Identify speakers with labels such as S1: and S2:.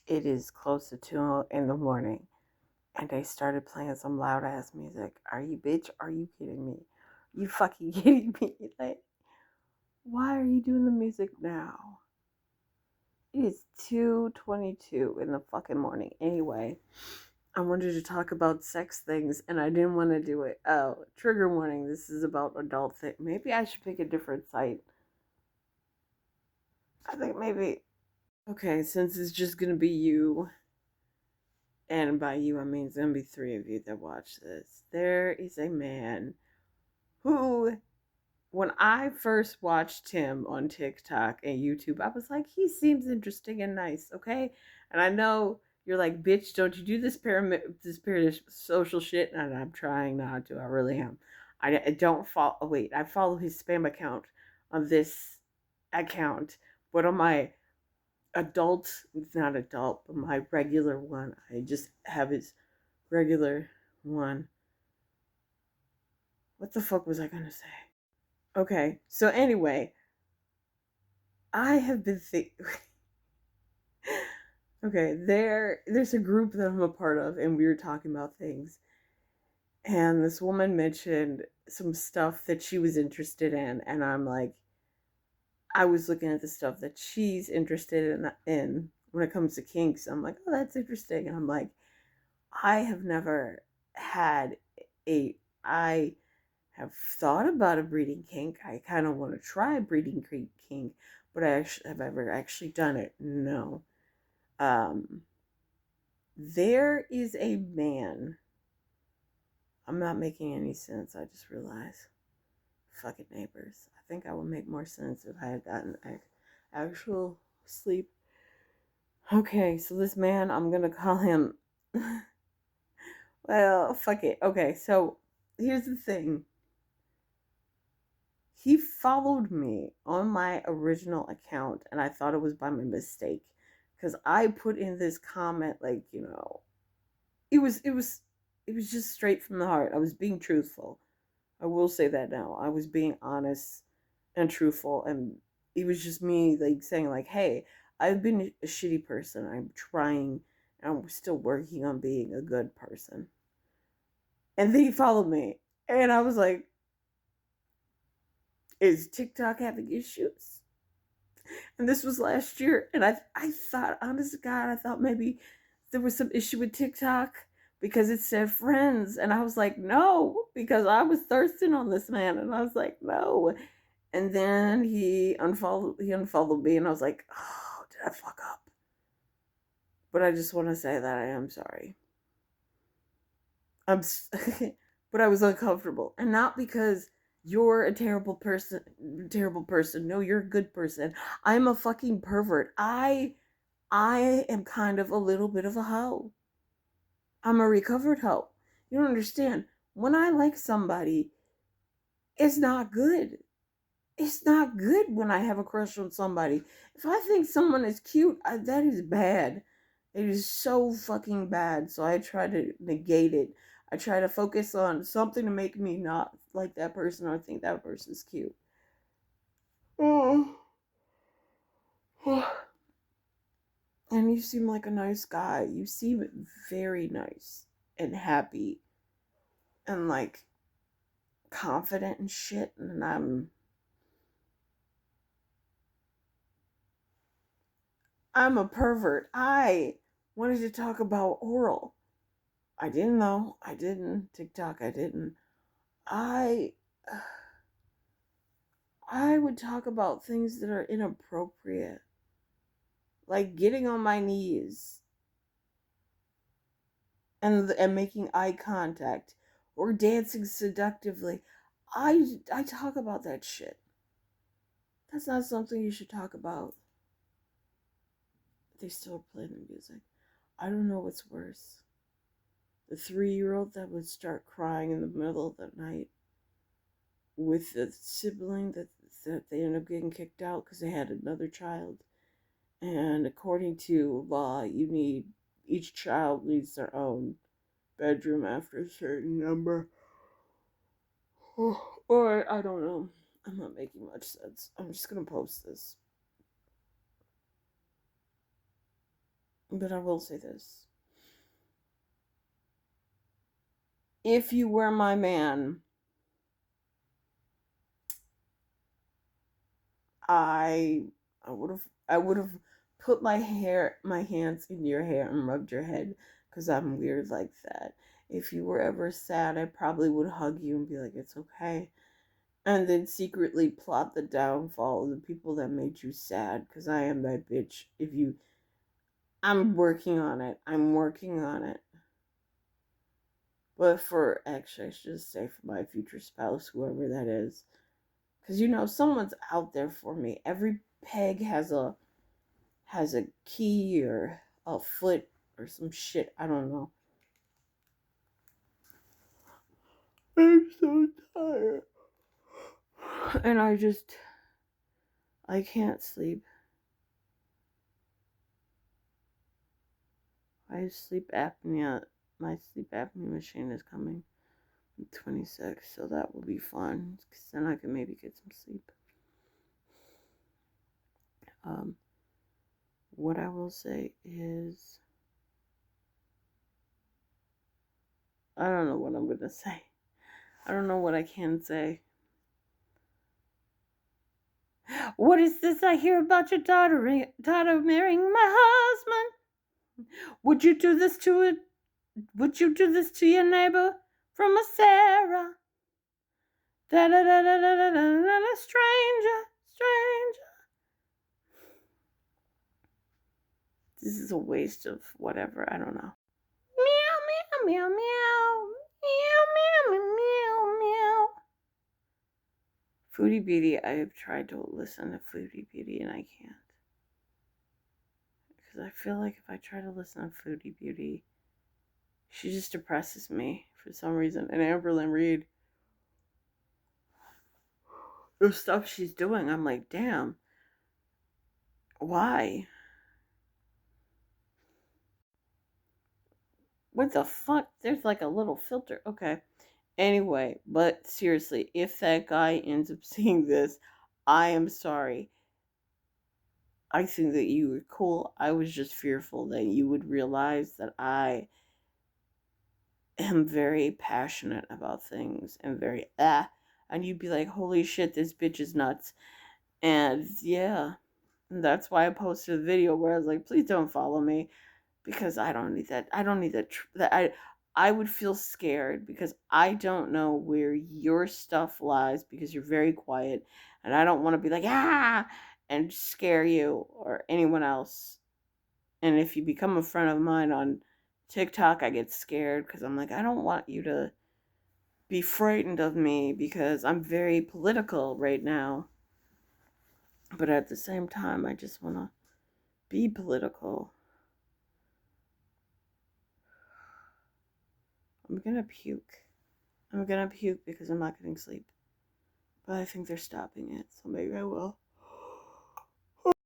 S1: It is close to 2 in the morning, and they started playing some loud ass music. Are you kidding me? You fucking kidding me? Like, why are you doing the music now? It is 2:22 in the fucking morning. Anyway, I wanted to talk about sex things and I didn't want to do it. Oh, trigger warning. This is about adult things. Maybe I should pick a different site. I think maybe. Okay, since it's just gonna be you, and by you I mean it's gonna be three of you that watch this. There is a man who, when I first watched him on TikTok and YouTube, I was like, he seems interesting and nice, okay? And I know you're like, bitch, don't you do this social shit? And I'm trying not to. I really am. I don't follow. Oh, wait, I follow his spam account on this account, but on my adult, not adult, but my regular one, I just have his regular one. What the fuck was I gonna say? Okay, so anyway, I have been thinking. Okay, there's a group that I'm a part of, and we were talking about things. And this woman mentioned some stuff that she was interested in, and I'm like, I was looking at the stuff that she's interested in when it comes to kinks. I'm like, oh, that's interesting, and I'm like, I have never had a. I have thought about a breeding kink. I kind of want to try a breeding kink, but have ever actually done it? No. Um, there is a man. I'm not making any sense. I just realized. Fucking neighbors. I think I would make more sense if I had gotten actual sleep. Okay, so this man, I'm gonna call him. Well, fuck it. Okay, so here's the thing. He followed me on my original account, and I thought it was by my mistake, because I put in this comment like, it was it was it was just straight from the heart. I was being truthful. I will say that now. I was being honest and truthful, and it was just me like saying like, "Hey, I've been a shitty person. I'm trying, and I'm still working on being a good person." And then he followed me, and I was like, "Is TikTok having issues?" And this was last year, and I thought, honest to God, I thought maybe there was some issue with TikTok because it said friends, and I was like, no, because I was thirsting on this man, and I was like, no. And then he unfollowed me, and I was like, oh, did I fuck up? But I just want to say that I am sorry. I'm, but I was uncomfortable, and not because you're a terrible person. Terrible person. No, you're a good person. I'm a fucking pervert. I am kind of a little bit of a hoe. I'm a recovered hoe. You don't understand. When I like somebody, it's not good. It's not good when I have a crush on somebody. If I think someone is cute, that is bad. It is so fucking bad. So I try to negate it. I try to focus on something to make me not like that person or think that person's cute. Oh. And you seem like a nice guy. You seem very nice and happy and like confident and shit. And I'm a pervert. I wanted to talk about oral. I didn't know. I didn't. TikTok, I didn't. I I would talk about things that are inappropriate. Like getting on my knees and making eye contact or dancing seductively. I talk about that shit. That's not something you should talk about. They still play the music. I don't know what's worse. The 3-year-old that would start crying in the middle of the night with the sibling that they end up getting kicked out because they had another child. And according to law, each child needs their own bedroom after a certain number. Or I don't know. I'm not making much sense. I'm just gonna post this. But I will say this. If you were my man, I I would have put my hands in your hair and rubbed your head because I'm weird like that. If you were ever sad, I probably would hug you and be like, it's okay. And then secretly plot the downfall of the people that made you sad because I am that bitch. I'm working on it. I'm working on it. But actually, I should say for my future spouse, whoever that is. Because, someone's out there for me. Every peg has a key or a foot or some shit. I don't know. I'm so tired. And I can't sleep. I have sleep apnea. My sleep apnea machine is coming. 26, so that will be fun because then I can maybe get some sleep. What I will say is, I don't know what I'm gonna say. I don't know what I can say. What is this I hear about your daughter marrying my husband? Would you do this to it? Would you do this to your neighbor from a Sarah? Da da da da da da da da, stranger, stranger. This is a waste of whatever. I don't know. Meow meow meow meow meow meow meow meow. Foodie Beauty. I have tried to listen to Foodie Beauty and I can't. Because I feel like if I try to listen to Foodie Beauty, she just depresses me for some reason. And Amberlynn Reed, the stuff she's doing, I'm like, damn. Why? What the fuck? There's like a little filter. Okay. Anyway, but seriously, if that guy ends up seeing this, I am sorry. I think that you were cool. I was just fearful that you would realize that I am very passionate about things and and you'd be like, holy shit, this bitch is nuts. And yeah, that's why I posted a video where I was like, please don't follow me because I don't need that. I don't need that. I would feel scared because I don't know where your stuff lies because you're very quiet and I don't want to be like, and scare you or anyone else. And if you become a friend of mine on TikTok, I get scared because I'm like, I don't want you to be frightened of me because I'm very political right now. But at the same time, I just want to be political. I'm gonna puke. I'm gonna puke because I'm not getting sleep. But I think they're stopping it, so maybe I will.